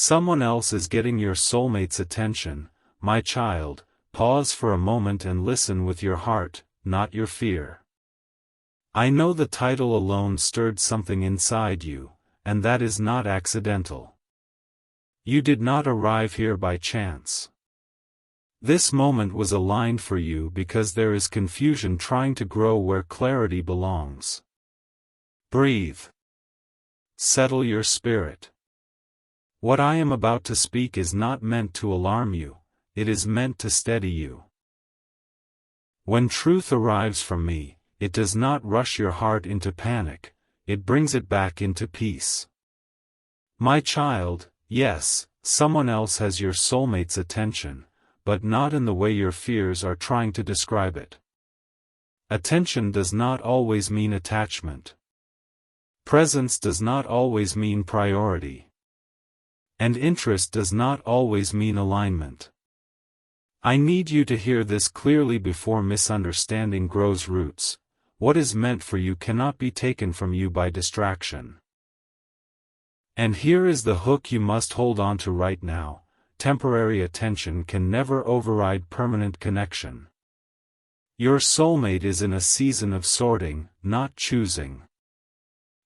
Someone else is getting your soulmate's attention. My child, pause for a moment and listen with your heart, not your fear. I know the title alone stirred something inside you, and that is not accidental. You did not arrive here by chance. This moment was aligned for you because there is confusion trying to grow where clarity belongs. Breathe. Settle your spirit. What I am about to speak is not meant to alarm you, it is meant to steady you. When truth arrives from me, it does not rush your heart into panic, it brings it back into peace. My child, yes, someone else has your soulmate's attention, but not in the way your fears are trying to describe it. Attention does not always mean attachment. Presence does not always mean priority. And interest does not always mean alignment. I need you to hear this clearly before misunderstanding grows roots. What is meant for you cannot be taken from you by distraction. And here is the hook you must hold on to right now. Temporary attention can never override permanent connection. Your soulmate is in a season of sorting, not choosing.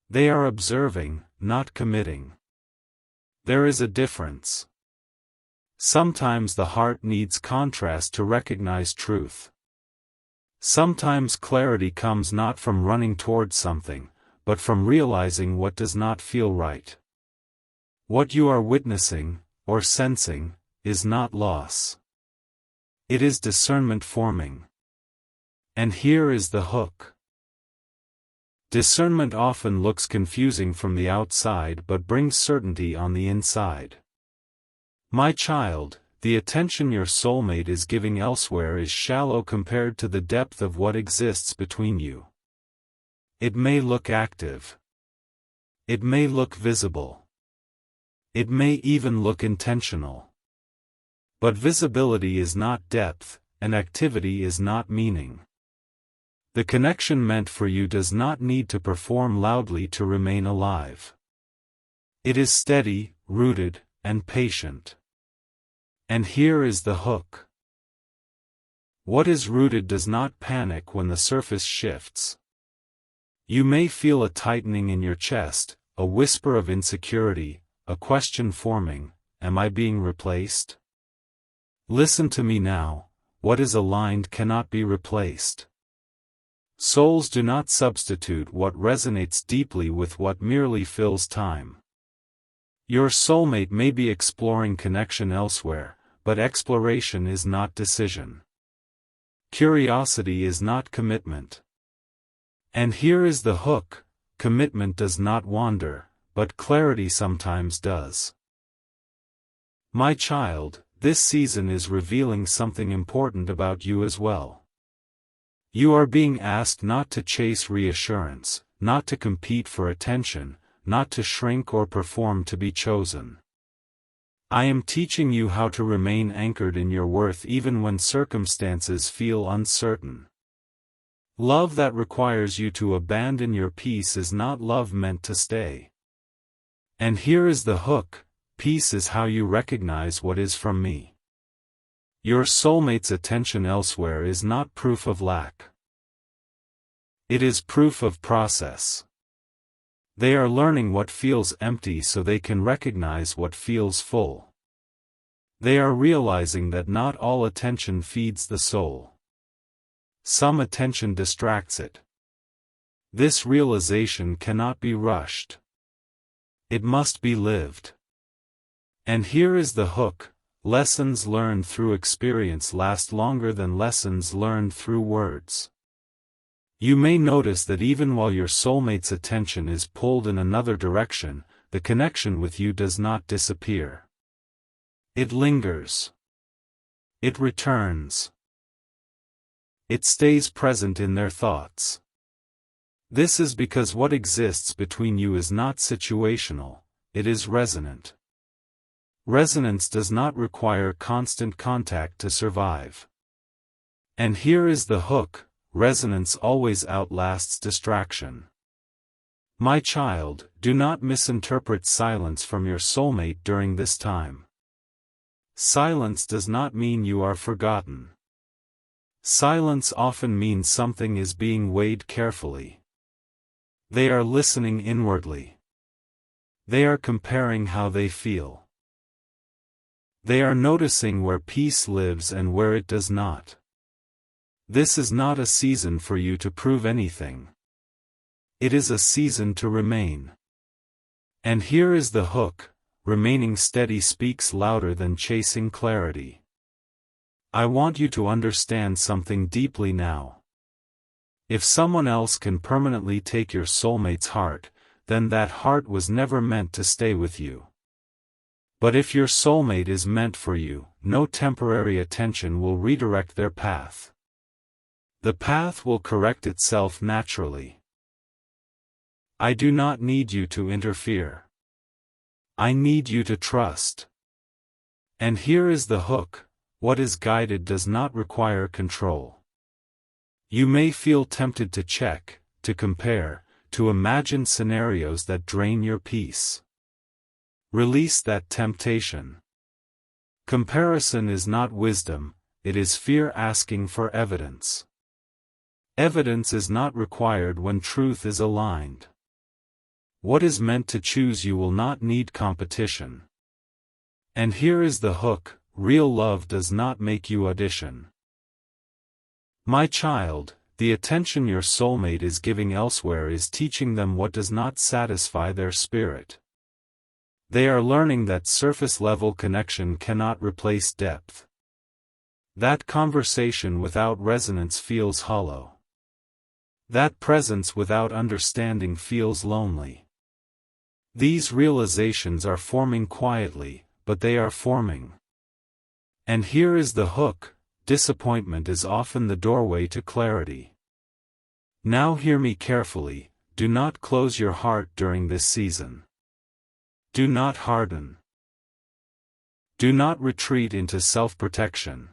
They are observing, not committing. There is a difference. Sometimes the heart needs contrast to recognize truth. Sometimes clarity comes not from running towards something, but from realizing what does not feel right. What you are witnessing, or sensing, is not loss. It is discernment forming. And here is the hook. Discernment often looks confusing from the outside but brings certainty on the inside. My child, the attention your soulmate is giving elsewhere is shallow compared to the depth of what exists between you. It may look active. It may look visible. It may even look intentional. But visibility is not depth, and activity is not meaning. The connection meant for you does not need to perform loudly to remain alive. It is steady, rooted, and patient. And here is the hook. What is rooted does not panic when the surface shifts. You may feel a tightening in your chest, a whisper of insecurity, a question forming, am I being replaced? Listen to me now, what is aligned cannot be replaced. Souls do not substitute what resonates deeply with what merely fills time. Your soulmate may be exploring connection elsewhere, but exploration is not decision. Curiosity is not commitment. And here is the hook, commitment does not wander, but clarity sometimes does. My child, this season is revealing something important about you as well. You are being asked not to chase reassurance, not to compete for attention, not to shrink or perform to be chosen. I am teaching you how to remain anchored in your worth even when circumstances feel uncertain. Love that requires you to abandon your peace is not love meant to stay. And here is the hook, peace is how you recognize what is from me. Your soulmate's attention elsewhere is not proof of lack. It is proof of process. They are learning what feels empty so they can recognize what feels full. They are realizing that not all attention feeds the soul. Some attention distracts it. This realization cannot be rushed. It must be lived. And here is the hook, lessons learned through experience last longer than lessons learned through words. You may notice that even while your soulmate's attention is pulled in another direction, the connection with you does not disappear. It lingers. It returns. It stays present in their thoughts. This is because what exists between you is not situational, it is resonant. Resonance does not require constant contact to survive. And here is the hook, resonance always outlasts distraction. My child, do not misinterpret silence from your soulmate during this time. Silence does not mean you are forgotten. Silence often means something is being weighed carefully. They are listening inwardly. They are comparing how they feel. They are noticing where peace lives and where it does not. This is not a season for you to prove anything. It is a season to remain. And here is the hook: remaining steady speaks louder than chasing clarity. I want you to understand something deeply now. If someone else can permanently take your soulmate's heart, then that heart was never meant to stay with you. But if your soulmate is meant for you, no temporary attention will redirect their path. The path will correct itself naturally. I do not need you to interfere. I need you to trust. And here is the hook: what is guided does not require control. You may feel tempted to check, to compare, to imagine scenarios that drain your peace. Release that temptation. Comparison is not wisdom, it is fear asking for evidence. Evidence is not required when truth is aligned. What is meant to choose you will not need competition. And here is the hook: real love does not make you audition. My child, the attention your soulmate is giving elsewhere is teaching them what does not satisfy their spirit. They are learning that surface-level connection cannot replace depth. That conversation without resonance feels hollow. That presence without understanding feels lonely. These realizations are forming quietly, but they are forming. And here is the hook: disappointment is often the doorway to clarity. Now hear me carefully, do not close your heart during this season. Do not harden. Do not retreat into self-protection.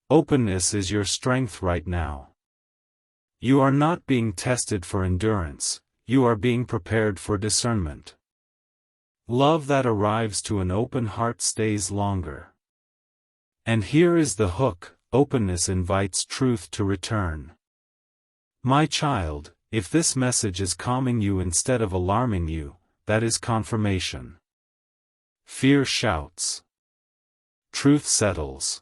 Openness is your strength right now. You are not being tested for endurance, you are being prepared for discernment. Love that arrives to an open heart stays longer. And here is the hook: openness invites truth to return. My child, if this message is calming you instead of alarming you, that is confirmation. Fear shouts. Truth settles.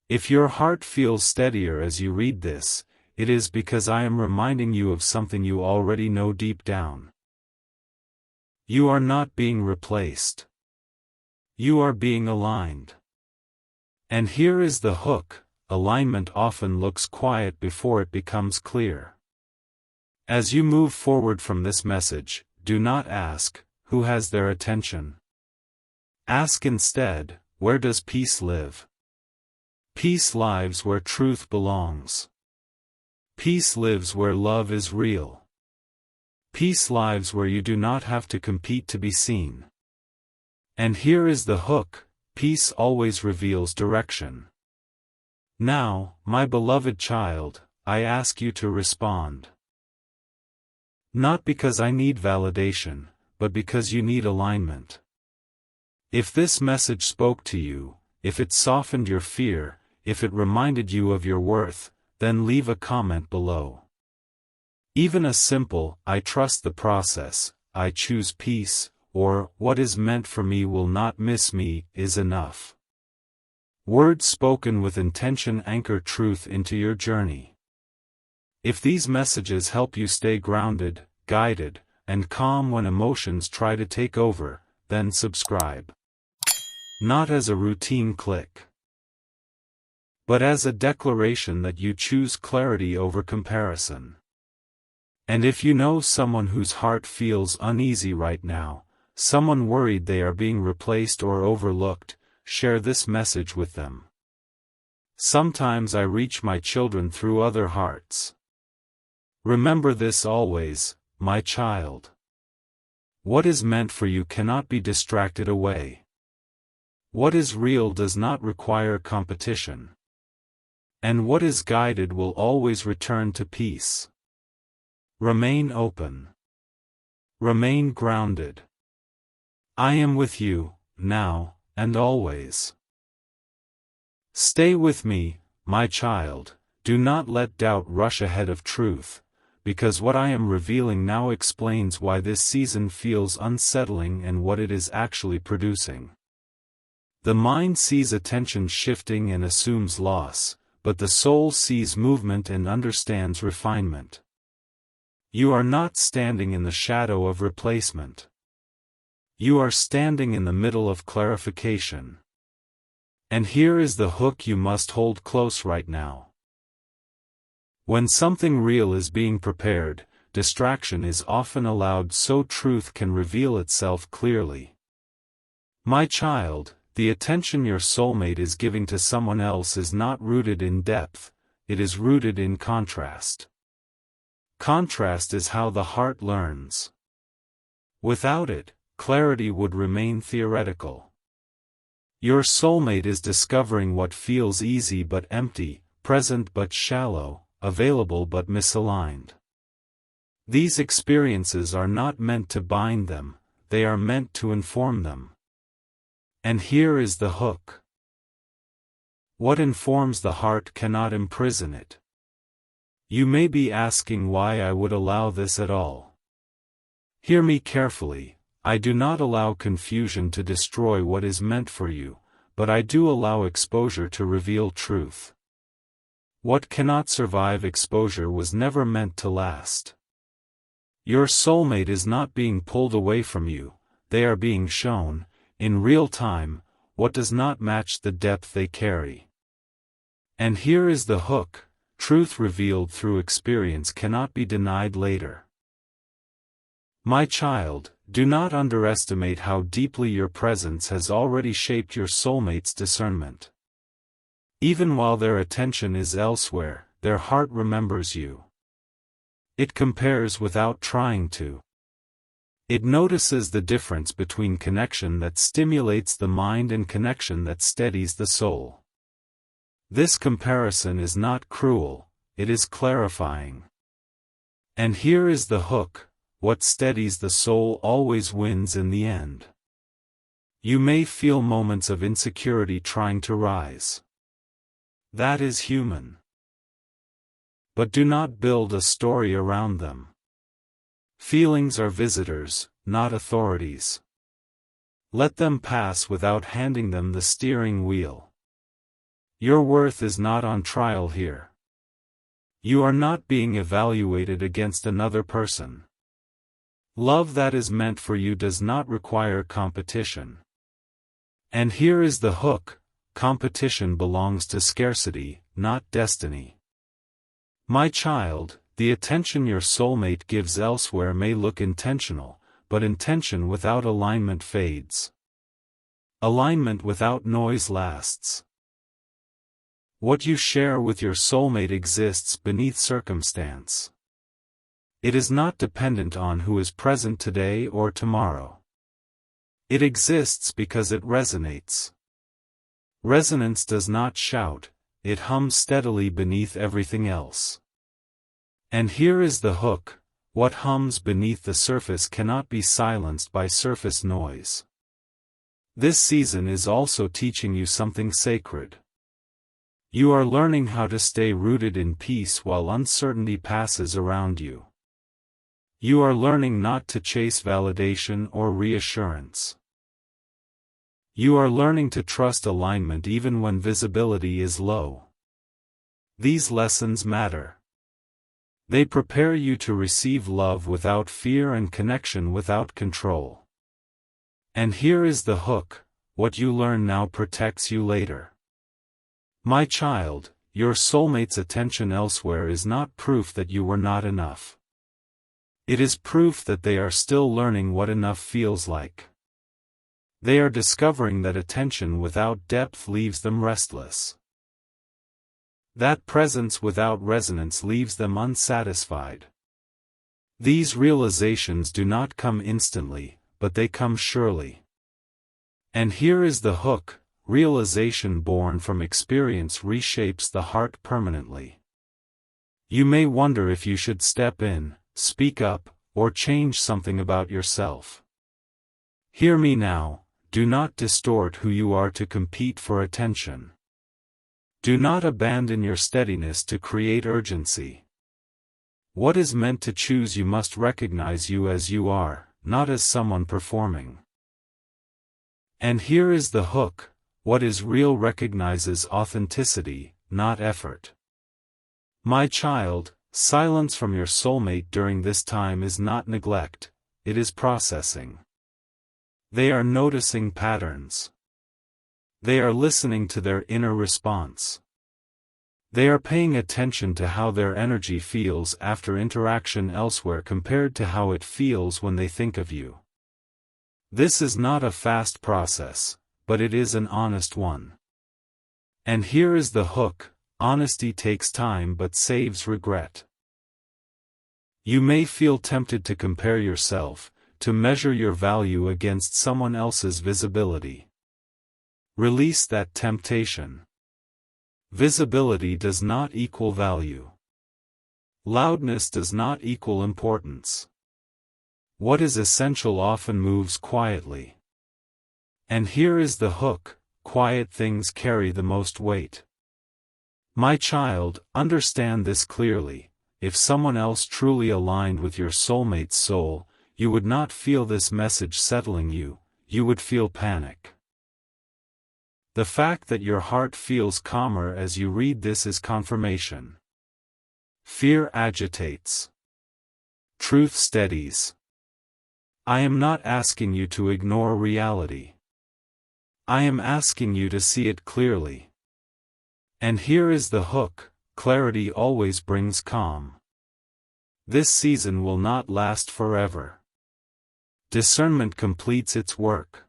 If your heart feels steadier as you read this, it is because I am reminding you of something you already know deep down. You are not being replaced. You are being aligned. And here is the hook: alignment often looks quiet before it becomes clear. As you move forward from this message, do not ask, who has their attention? Ask instead, where does peace live? Peace lives where truth belongs. Peace lives where love is real. Peace lives where you do not have to compete to be seen. And here is the hook: peace always reveals direction. Now, my beloved child, I ask you to respond. Not because I need validation, but because you need alignment. If this message spoke to you, if it softened your fear, if it reminded you of your worth, then leave a comment below. Even a simple, I trust the process, I choose peace, or what is meant for me will not miss me, is enough. Words spoken with intention anchor truth into your journey. If these messages help you stay grounded, guided, and calm when emotions try to take over, then subscribe. Not as a routine click, but as a declaration that you choose clarity over comparison. And if you know someone whose heart feels uneasy right now, someone worried they are being replaced or overlooked, share this message with them. Sometimes I reach my children through other hearts. Remember this always, my child. What is meant for you cannot be distracted away. What is real does not require competition. And what is guided will always return to peace. Remain open. Remain grounded. I am with you, now, and always. Stay with me, my child, do not let doubt rush ahead of truth, because what I am revealing now explains why this season feels unsettling and what it is actually producing. The mind sees attention shifting and assumes loss, but the soul sees movement and understands refinement. You are not standing in the shadow of replacement. You are standing in the middle of clarification. And here is the hook you must hold close right now. When something real is being prepared, distraction is often allowed so truth can reveal itself clearly. My child, the attention your soulmate is giving to someone else is not rooted in depth, it is rooted in contrast. Contrast is how the heart learns. Without it, clarity would remain theoretical. Your soulmate is discovering what feels easy but empty, present but shallow, available but misaligned. These experiences are not meant to bind them, they are meant to inform them. And here is the hook. What informs the heart cannot imprison it. You may be asking why I would allow this at all. Hear me carefully, I do not allow confusion to destroy what is meant for you, but I do allow exposure to reveal truth. What cannot survive exposure was never meant to last. Your soulmate is not being pulled away from you, they are being shown, in real time, what does not match the depth they carry. And here is the hook, truth revealed through experience cannot be denied later. My child, do not underestimate how deeply your presence has already shaped your soulmate's discernment. Even while their attention is elsewhere, their heart remembers you. It compares without trying to. It notices the difference between connection that stimulates the mind and connection that steadies the soul. This comparison is not cruel, it is clarifying. And here is the hook, what steadies the soul always wins in the end. You may feel moments of insecurity trying to rise. That is human. But do not build a story around them. Feelings are visitors, not authorities. Let them pass without handing them the steering wheel. Your worth is not on trial here. You are not being evaluated against another person. Love that is meant for you does not require competition. And here is the hook. Competition belongs to scarcity, not destiny. My child, the attention your soulmate gives elsewhere may look intentional, but intention without alignment fades. Alignment without noise lasts. What you share with your soulmate exists beneath circumstance. It is not dependent on who is present today or tomorrow. It exists because it resonates. Resonance does not shout, it hums steadily beneath everything else. And here is the hook, what hums beneath the surface cannot be silenced by surface noise. This season is also teaching you something sacred. You are learning how to stay rooted in peace while uncertainty passes around you. You are learning not to chase validation or reassurance. You are learning to trust alignment even when visibility is low. These lessons matter. They prepare you to receive love without fear and connection without control. And here is the hook, what you learn now protects you later. My child, your soulmate's attention elsewhere is not proof that you were not enough. It is proof that they are still learning what enough feels like. They are discovering that attention without depth leaves them restless. That presence without resonance leaves them unsatisfied. These realizations do not come instantly, but they come surely. And here is the hook, realization born from experience reshapes the heart permanently. You may wonder if you should step in, speak up, or change something about yourself. Hear me now, do not distort who you are to compete for attention. Do not abandon your steadiness to create urgency. What is meant to choose you must recognize you as you are, not as someone performing. And here is the hook, what is real recognizes authenticity, not effort. My child, silence from your soulmate during this time is not neglect, it is processing. They are noticing patterns. They are listening to their inner response. They are paying attention to how their energy feels after interaction elsewhere compared to how it feels when they think of you. This is not a fast process, but it is an honest one. And here is the hook, honesty takes time but saves regret. You may feel tempted to compare yourself, to measure your value against someone else's visibility. Release that temptation. Visibility does not equal value. Loudness does not equal importance. What is essential often moves quietly. And here is the hook, quiet things carry the most weight. My child, understand this clearly, if someone else truly aligned with your soulmate's soul, you would not feel this message settling you, you would feel panic. The fact that your heart feels calmer as you read this is confirmation. Fear agitates. Truth steadies. I am not asking you to ignore reality. I am asking you to see it clearly. And here is the hook, clarity always brings calm. This season will not last forever. Discernment completes its work.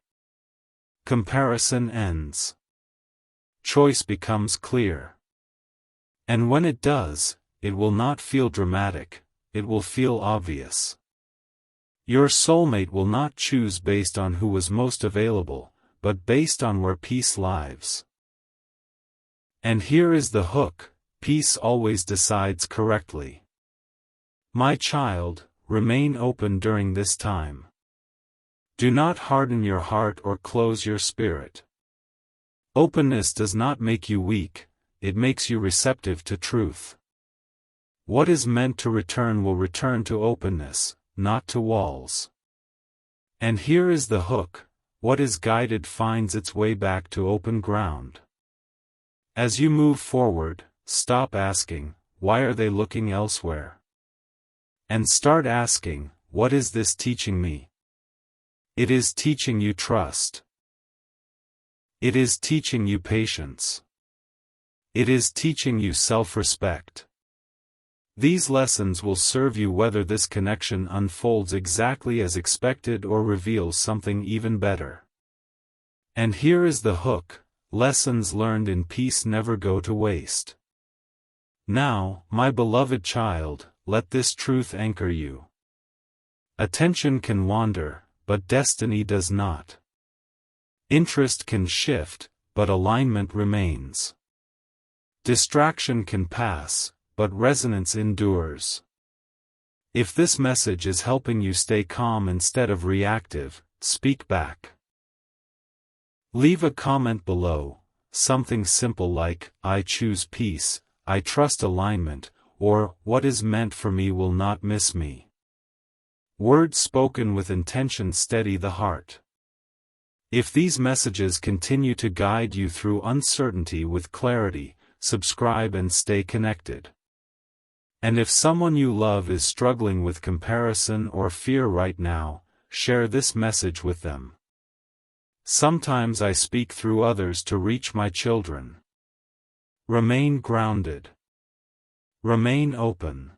Comparison ends. Choice becomes clear. And when it does, it will not feel dramatic, it will feel obvious. Your soulmate will not choose based on who was most available, but based on where peace lives. And here is the hook, peace always decides correctly. My child, remain open during this time. Do not harden your heart or close your spirit. Openness does not make you weak, it makes you receptive to truth. What is meant to return will return to openness, not to walls. And here is the hook, what is guided finds its way back to open ground. As you move forward, stop asking, why are they looking elsewhere? And start asking, what is this teaching me? It is teaching you trust. It is teaching you patience. It is teaching you self-respect. These lessons will serve you whether this connection unfolds exactly as expected or reveals something even better. And here is the hook, lessons learned in peace never go to waste. Now, my beloved child, let this truth anchor you. Attention can wander, but destiny does not. Interest can shift, but alignment remains. Distraction can pass, but resonance endures. If this message is helping you stay calm instead of reactive, speak back. Leave a comment below, something simple like, I choose peace, I trust alignment, or, what is meant for me will not miss me. Words spoken with intention steady the heart. If these messages continue to guide you through uncertainty with clarity, subscribe and stay connected. And if someone you love is struggling with comparison or fear right now, share this message with them. Sometimes I speak through others to reach my children. Remain grounded. Remain open.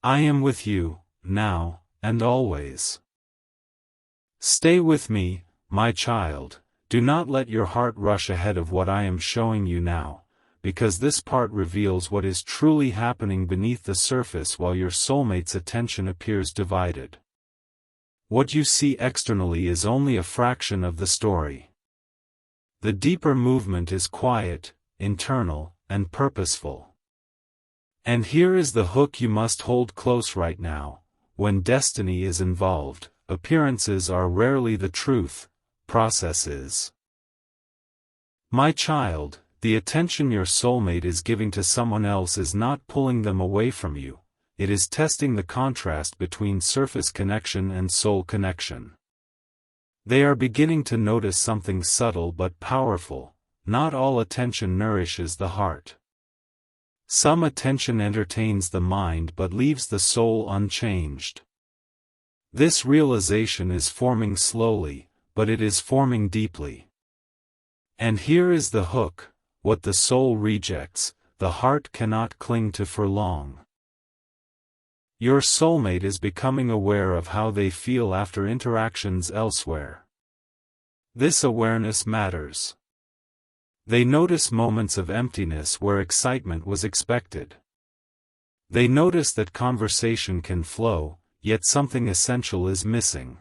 I am with you, now, and always. Stay with me, my child, do not let your heart rush ahead of what I am showing you now, because this part reveals what is truly happening beneath the surface while your soulmate's attention appears divided. What you see externally is only a fraction of the story. The deeper movement is quiet, internal, and purposeful. And here is the hook you must hold close right now. when destiny is involved, appearances are rarely the truth, process is. My child, the attention your soulmate is giving to someone else is not pulling them away from you, it is testing the contrast between surface connection and soul connection. They are beginning to notice something subtle but powerful: not all attention nourishes the heart. Some attention entertains the mind but leaves the soul unchanged. This realization is forming slowly, but it is forming deeply. And here is the hook: what the soul rejects, the heart cannot cling to for long. Your soulmate is becoming aware of how they feel after interactions elsewhere. This awareness matters. They notice moments of emptiness where excitement was expected. They notice that conversation can flow, yet something essential is missing.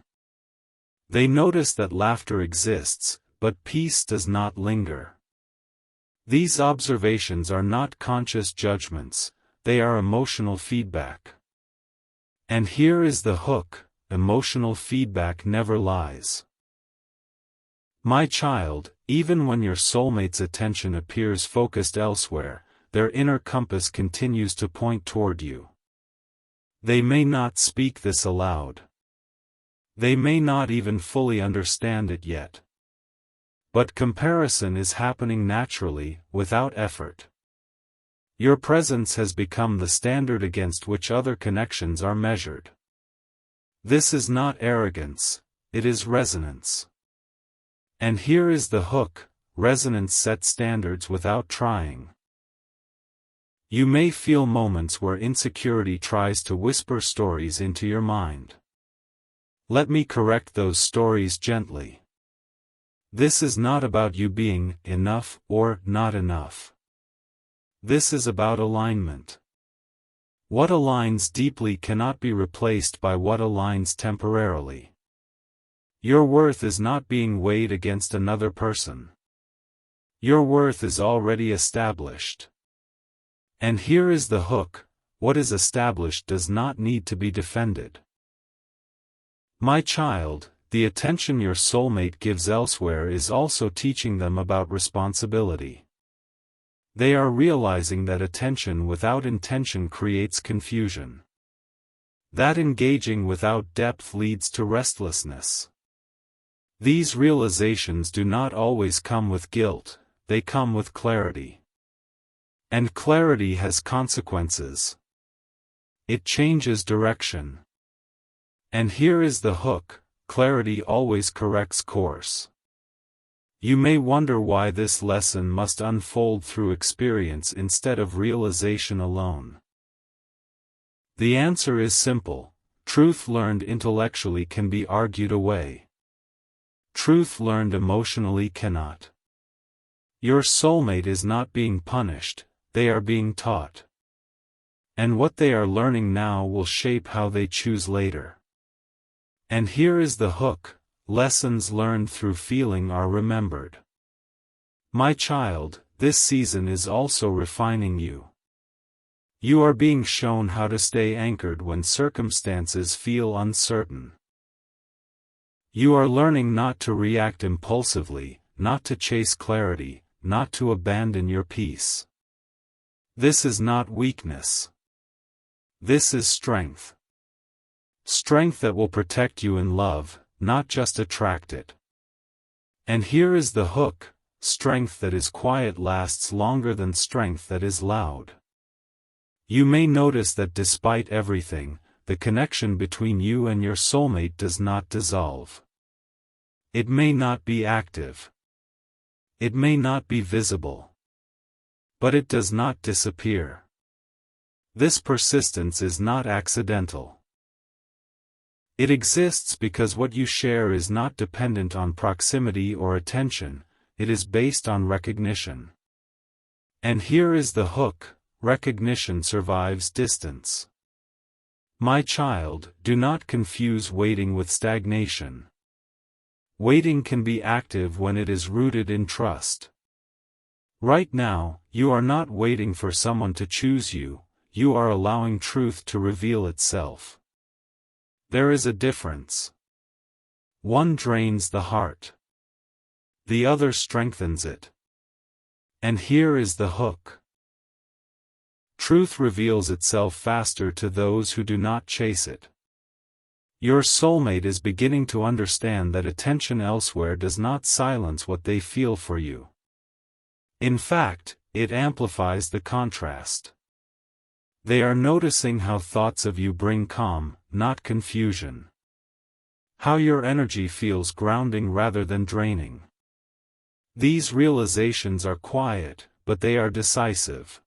They notice that laughter exists, but peace does not linger. These observations are not conscious judgments, they are emotional feedback. And here is the hook: emotional feedback never lies. My child, even when your soulmate's attention appears focused elsewhere, their inner compass continues to point toward you. They may not speak this aloud. They may not even fully understand it yet. But comparison is happening naturally, without effort. Your presence has become the standard against which other connections are measured. This is not arrogance, it is resonance. And here is the hook: resonance sets standards without trying. You may feel moments where insecurity tries to whisper stories into your mind. Let me correct those stories gently. This is not about you being enough or not enough. This is about alignment. What aligns deeply cannot be replaced by what aligns temporarily. Your worth is not being weighed against another person. Your worth is already established. And here is the hook: what is established does not need to be defended. My child, the attention your soulmate gives elsewhere is also teaching them about responsibility. They are realizing that attention without intention creates confusion. That engaging without depth leads to restlessness. These realizations do not always come with guilt, they come with clarity. And clarity has consequences. It changes direction. And here is the hook: clarity always corrects course. You may wonder why this lesson must unfold through experience instead of realization alone. The answer is simple: truth learned intellectually can be argued away. Truth learned emotionally cannot. Your soulmate is not being punished, they are being taught. And what they are learning now will shape how they choose later. And here is the hook: lessons learned through feeling are remembered. My child, this season is also refining you. You are being shown how to stay anchored when circumstances feel uncertain. You are learning not to react impulsively, not to chase clarity, not to abandon your peace. This is not weakness. This is strength. Strength that will protect you in love, not just attract it. And here is the hook: strength that is quiet lasts longer than strength that is loud. You may notice that despite everything, the connection between you and your soulmate does not dissolve. It may not be active. It may not be visible. But it does not disappear. This persistence is not accidental. It exists because what you share is not dependent on proximity or attention, it is based on recognition. And here is the hook: recognition survives distance. My child, do not confuse waiting with stagnation. Waiting can be active when it is rooted in trust. Right now, you are not waiting for someone to choose you, you are allowing truth to reveal itself. There is a difference. One drains the heart. The other strengthens it. And here is the hook. Truth reveals itself faster to those who do not chase it. Your soulmate is beginning to understand that attention elsewhere does not silence what they feel for you. In fact, it amplifies the contrast. They are noticing how thoughts of you bring calm, not confusion. How your energy feels grounding rather than draining. These realizations are quiet, but they are decisive.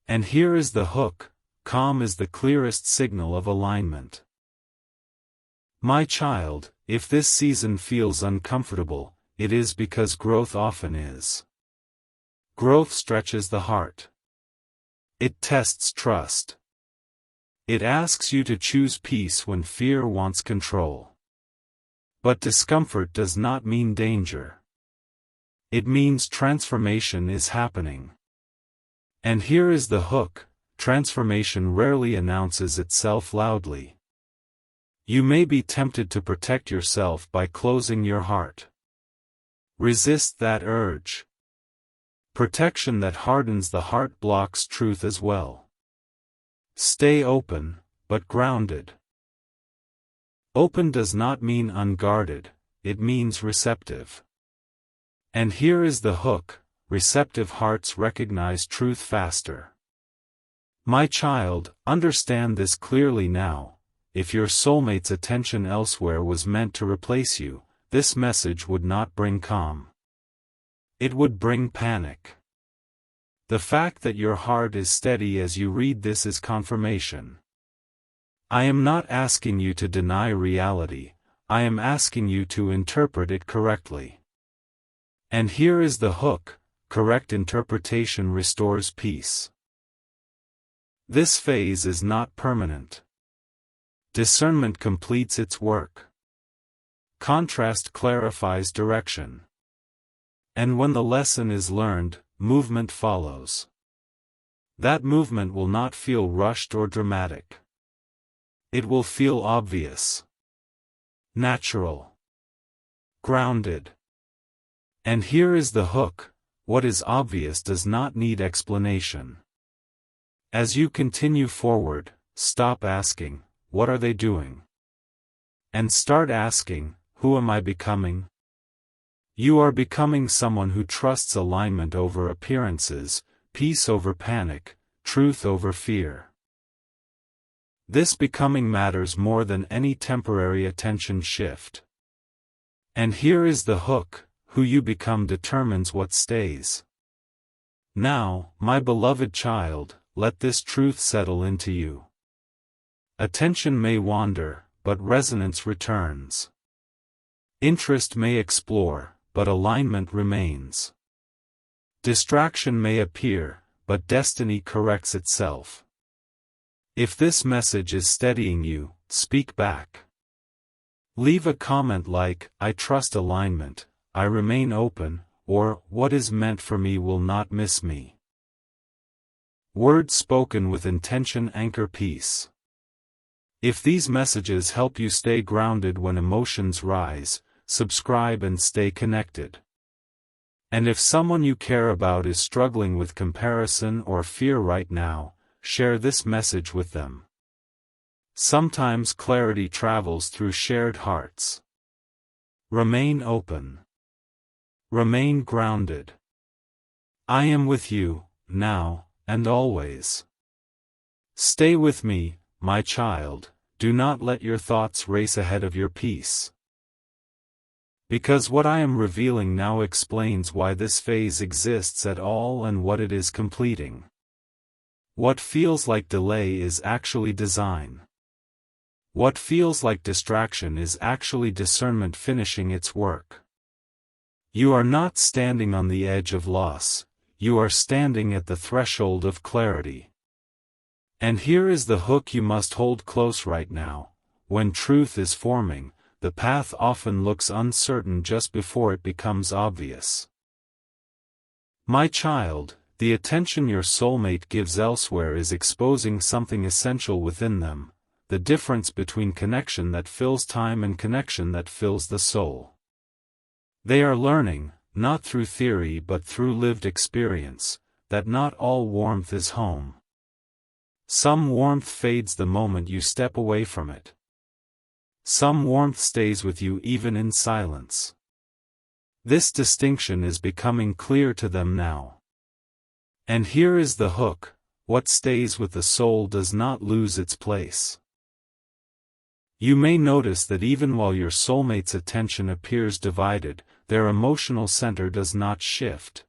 And here is the hook: calm is the clearest signal of alignment. My child, if this season feels uncomfortable, it is because growth often is. Growth stretches the heart. It tests trust. It asks you to choose peace when fear wants control. But discomfort does not mean danger. It means transformation is happening. And here is the hook: transformation rarely announces itself loudly. You may be tempted to protect yourself by closing your heart. Resist that urge. Protection that hardens the heart blocks truth as well. Stay open, but grounded. Open does not mean unguarded, it means receptive. And here is the hook: receptive hearts recognize truth faster. My child, understand this clearly now. If your soulmate's attention elsewhere was meant to replace you, this message would not bring calm. It would bring panic. The fact that your heart is steady as you read this is confirmation. I am not asking you to deny reality, I am asking you to interpret it correctly. And here is the hook: correct interpretation restores peace. This phase is not permanent. Discernment completes its work. Contrast clarifies direction. And when the lesson is learned, movement follows. That movement will not feel rushed or dramatic. It will feel obvious, natural, grounded. And here is the hook: what is obvious does not need explanation. As you continue forward, stop asking, "What are they doing?" and start asking, "Who am I becoming?" You are becoming someone who trusts alignment over appearances, peace over panic, truth over fear. This becoming matters more than any temporary attention shift. And here is the hook: who you become determines what stays. Now, my beloved child, let this truth settle into you. Attention may wander, but resonance returns. Interest may explore, but alignment remains. Distraction may appear, but destiny corrects itself. If this message is steadying you, speak back. Leave a comment like, "I trust alignment, I remain open," or, "What is meant for me will not miss me." Words spoken with intention anchor peace. If these messages help you stay grounded when emotions rise, subscribe and stay connected. And if someone you care about is struggling with comparison or fear right now, share this message with them. Sometimes clarity travels through shared hearts. Remain open. Remain grounded. I am with you, now, and always. Stay with me, my child. Do not let your thoughts race ahead of your peace. Because what I am revealing now explains why this phase exists at all and what it is completing. What feels like delay is actually design. What feels like distraction is actually discernment finishing its work. You are not standing on the edge of loss, you are standing at the threshold of clarity. And here is the hook you must hold close right now: when truth is forming, the path often looks uncertain just before it becomes obvious. My child, the attention your soulmate gives elsewhere is exposing something essential within them, the difference between connection that fills time and connection that fills the soul. They are learning, not through theory but through lived experience, that not all warmth is home. Some warmth fades the moment you step away from it. Some warmth stays with you even in silence. This distinction is becoming clear to them now. And here is the hook: what stays with the soul does not lose its place. You may notice that even while your soulmate's attention appears divided, their emotional center does not shift.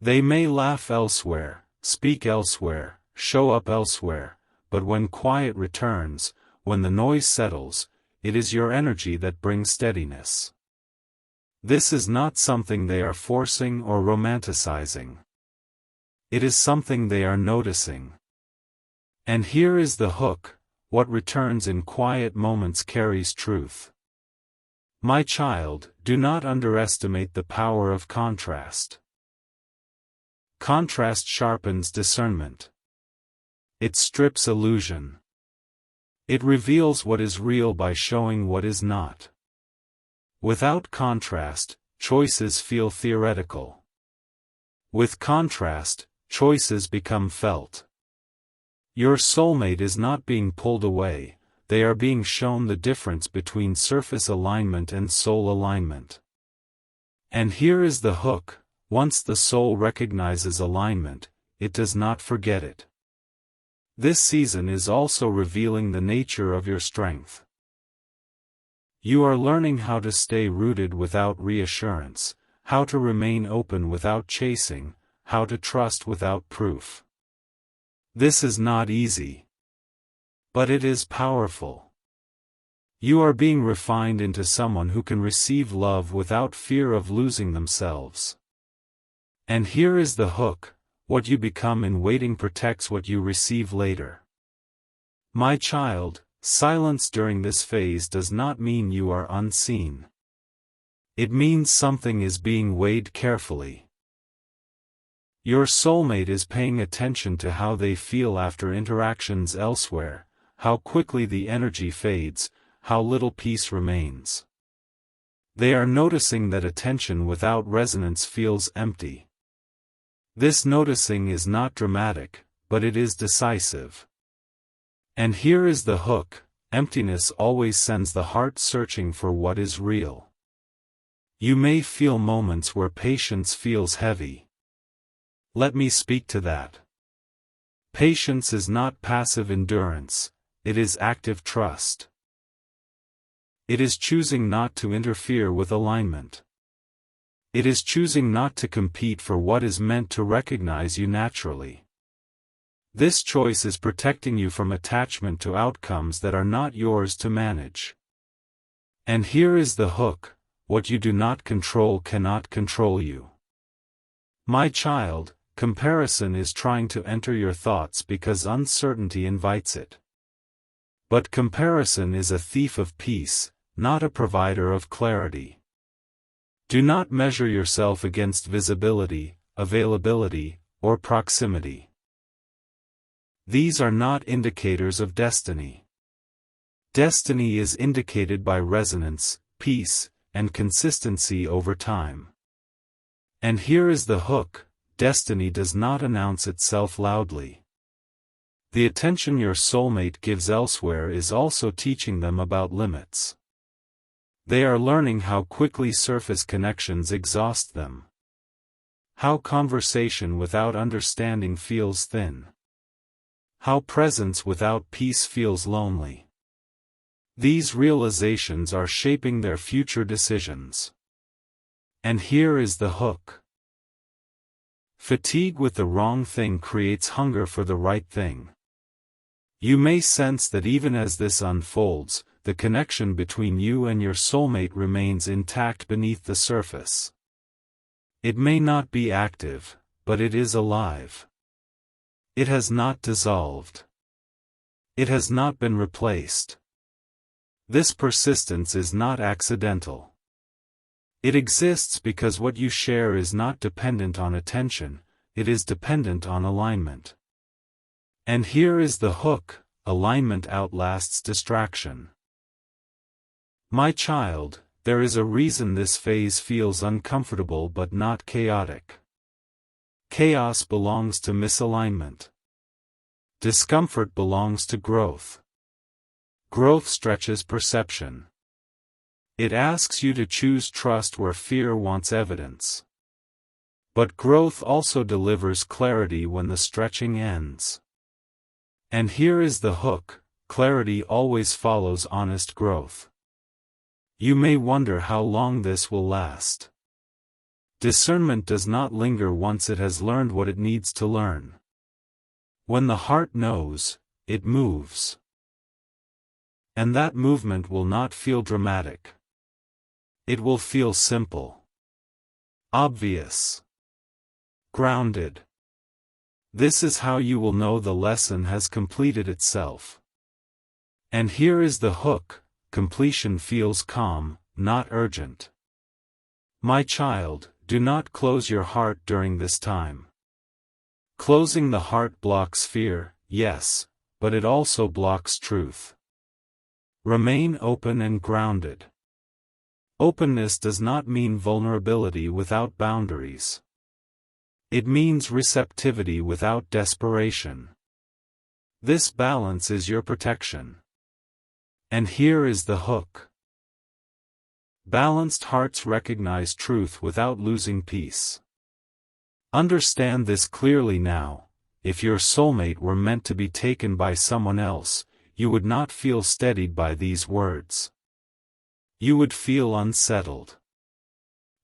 They may laugh elsewhere, speak elsewhere, show up elsewhere, but when quiet returns, when the noise settles, it is your energy that brings steadiness. This is not something they are forcing or romanticizing. It is something they are noticing. And here is the hook: what returns in quiet moments carries truth. My child, do not underestimate the power of contrast. Contrast sharpens discernment. It strips illusion. It reveals what is real by showing what is not. Without contrast, choices feel theoretical. With contrast, choices become felt. Your soulmate is not being pulled away, they are being shown the difference between surface alignment and soul alignment. And here is the hook: once the soul recognizes alignment, it does not forget it. This season is also revealing the nature of your strength. You are learning how to stay rooted without reassurance, how to remain open without chasing, how to trust without proof. This is not easy. But it is powerful. You are being refined into someone who can receive love without fear of losing themselves. And here is the hook: what you become in waiting protects what you receive later. My child, silence during this phase does not mean you are unseen. It means something is being weighed carefully. Your soulmate is paying attention to how they feel after interactions elsewhere, how quickly the energy fades, how little peace remains. They are noticing that attention without resonance feels empty. This noticing is not dramatic, but it is decisive. And here is the hook: emptiness always sends the heart searching for what is real. You may feel moments where patience feels heavy. Let me speak to that. Patience is not passive endurance, it is active trust. It is choosing not to interfere with alignment. It is choosing not to compete for what is meant to recognize you naturally. This choice is protecting you from attachment to outcomes that are not yours to manage. And here is the hook: what you do not control cannot control you. My child, comparison is trying to enter your thoughts because uncertainty invites it. But comparison is a thief of peace, not a provider of clarity. Do not measure yourself against visibility, availability, or proximity. These are not indicators of destiny. Destiny is indicated by resonance, peace, and consistency over time. And here is the hook: destiny does not announce itself loudly. The attention your soulmate gives elsewhere is also teaching them about limits. They are learning how quickly surface connections exhaust them. How conversation without understanding feels thin. How presence without peace feels lonely. These realizations are shaping their future decisions. And here is the hook. Fatigue with the wrong thing creates hunger for the right thing. You may sense that even as this unfolds, the connection between you and your soulmate remains intact beneath the surface. It may not be active, but it is alive. It has not dissolved. It has not been replaced. This persistence is not accidental. It exists because what you share is not dependent on attention, it is dependent on alignment. And here is the hook: alignment outlasts distraction. My child, there is a reason this phase feels uncomfortable but not chaotic. Chaos belongs to misalignment. Discomfort belongs to growth. Growth stretches perception. It asks you to choose trust where fear wants evidence. But growth also delivers clarity when the stretching ends. And here is the hook: clarity always follows honest growth. You may wonder how long this will last. Discernment does not linger once it has learned what it needs to learn. When the heart knows, it moves. And that movement will not feel dramatic. It will feel simple, obvious, grounded. This is how you will know the lesson has completed itself. And here is the hook: completion feels calm, not urgent. My child, do not close your heart during this time. Closing the heart blocks fear, yes, but it also blocks truth. Remain open and grounded. Openness does not mean vulnerability without boundaries. It means receptivity without desperation. This balance is your protection. And here is the hook. Balanced hearts recognize truth without losing peace. Understand this clearly now: if your soulmate were meant to be taken by someone else, you would not feel steadied by these words. You would feel unsettled.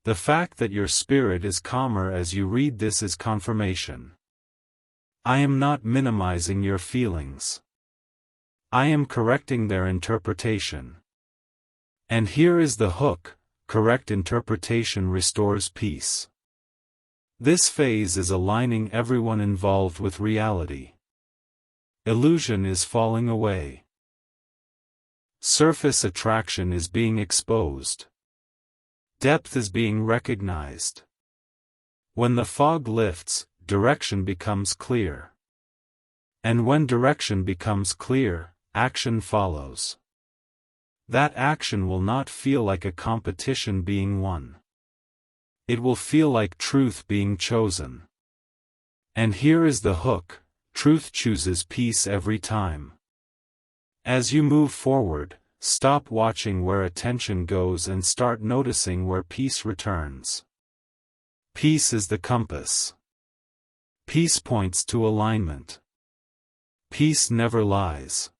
The fact that your spirit is calmer as you read this is confirmation. I am not minimizing your feelings. I am correcting their interpretation. And here is the hook: correct interpretation restores peace. This phase is aligning everyone involved with reality. Illusion is falling away. Surface attraction is being exposed. Depth is being recognized. When the fog lifts, direction becomes clear. And when direction becomes clear, action follows. That action will not feel like a competition being won. It will feel like truth being chosen. And here is the hook: truth chooses peace every time. As you move forward, stop watching where attention goes and start noticing where peace returns. Peace is the compass. Peace points to alignment. Peace never lies.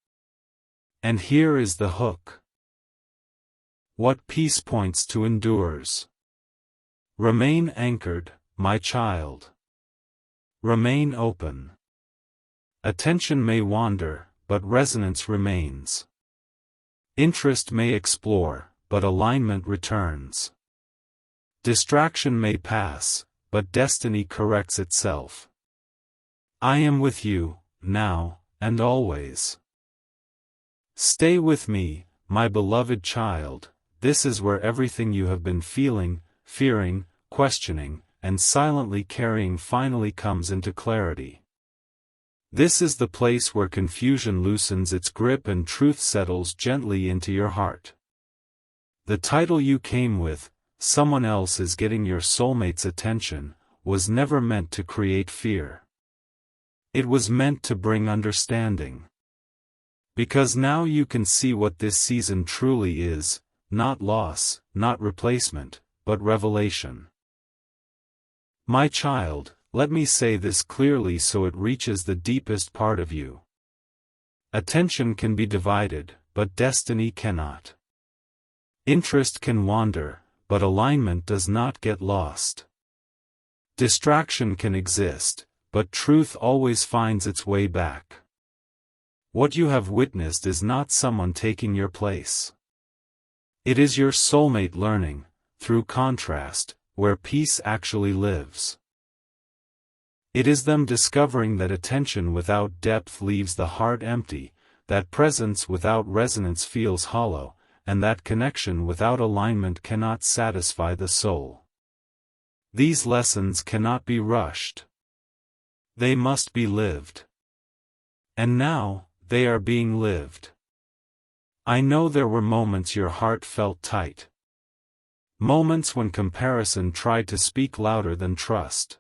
And here is the hook. What peace points to endures. Remain anchored, my child. Remain open. Attention may wander, but resonance remains. Interest may explore, but alignment returns. Distraction may pass, but destiny corrects itself. I am with you, now, and always. Stay with me, my beloved child. This is where everything you have been feeling, fearing, questioning, and silently carrying finally comes into clarity. This is the place where confusion loosens its grip and truth settles gently into your heart. The title you came with, "Someone Else Is Getting Your Soulmate's Attention," was never meant to create fear. It was meant to bring understanding. Because now you can see what this season truly is: not loss, not replacement, but revelation. My child, let me say this clearly so it reaches the deepest part of you. Attention can be divided, but destiny cannot. Interest can wander, but alignment does not get lost. Distraction can exist, but truth always finds its way back. What you have witnessed is not someone taking your place. It is your soulmate learning, through contrast, where peace actually lives. It is them discovering that attention without depth leaves the heart empty, that presence without resonance feels hollow, and that connection without alignment cannot satisfy the soul. These lessons cannot be rushed. They must be lived. And now, they are being lived. I know there were moments your heart felt tight. Moments when comparison tried to speak louder than trust.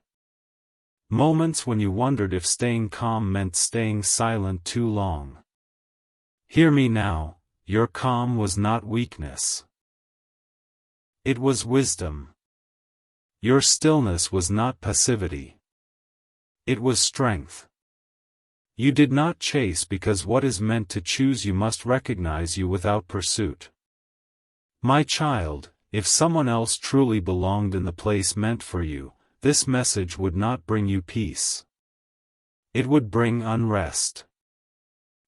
Moments when you wondered if staying calm meant staying silent too long. Hear me now, your calm was not weakness. It was wisdom. Your stillness was not passivity. It was strength. You did not chase because what is meant to choose you must recognize you without pursuit. My child, if someone else truly belonged in the place meant for you, this message would not bring you peace. It would bring unrest.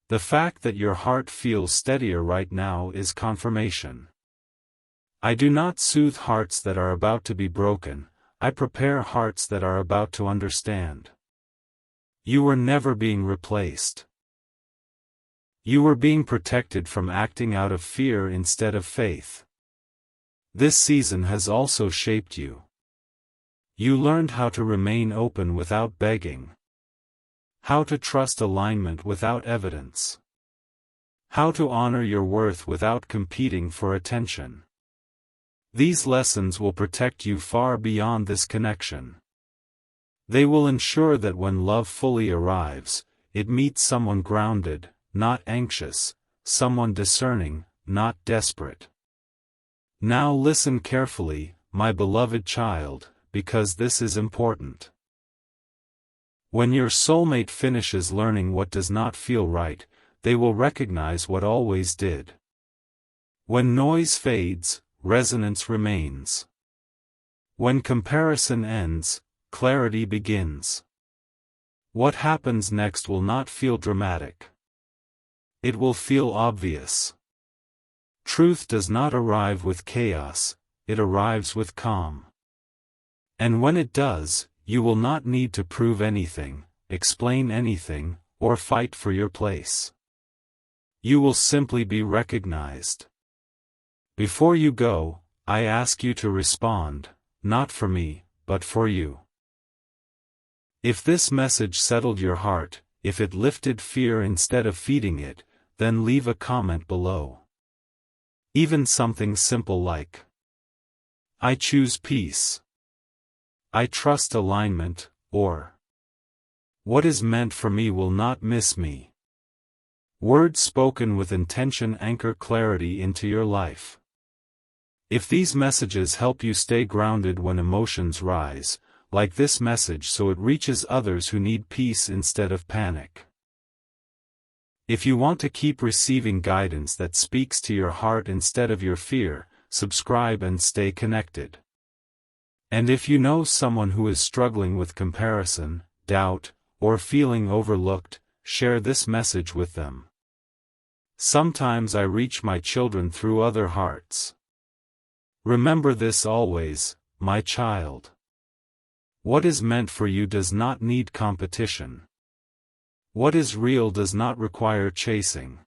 The fact that your heart feels steadier right now is confirmation. I do not soothe hearts that are about to be broken, I prepare hearts that are about to understand. You were never being replaced. You were being protected from acting out of fear instead of faith. This season has also shaped you. You learned how to remain open without begging. How to trust alignment without evidence. How to honor your worth without competing for attention. These lessons will protect you far beyond this connection. They will ensure that when love fully arrives, it meets someone grounded, not anxious, someone discerning, not desperate. Now listen carefully, my beloved child, because this is important. When your soulmate finishes learning what does not feel right, they will recognize what always did. When noise fades, resonance remains. When comparison ends, clarity begins. What happens next will not feel dramatic. It will feel obvious. Truth does not arrive with chaos, it arrives with calm. And when it does, you will not need to prove anything, explain anything, or fight for your place. You will simply be recognized. Before you go, I ask you to respond, not for me, but for you. If this message settled your heart, if it lifted fear instead of feeding it, then leave a comment below. Even something simple like, I choose peace. I trust alignment, or what is meant for me will not miss me. Words spoken with intention anchor clarity into your life. If these messages help you stay grounded when emotions rise, like this message so it reaches others who need peace instead of panic. If you want to keep receiving guidance that speaks to your heart instead of your fear, subscribe and stay connected. And if you know someone who is struggling with comparison, doubt, or feeling overlooked, share this message with them. Sometimes I reach my children through other hearts. Remember this always, my child. What is meant for you does not need competition. What is real does not require chasing.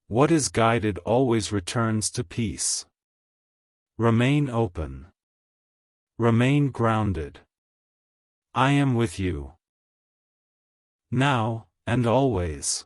What is guided always returns to peace. Remain open. Remain grounded. I am with you. Now, and always.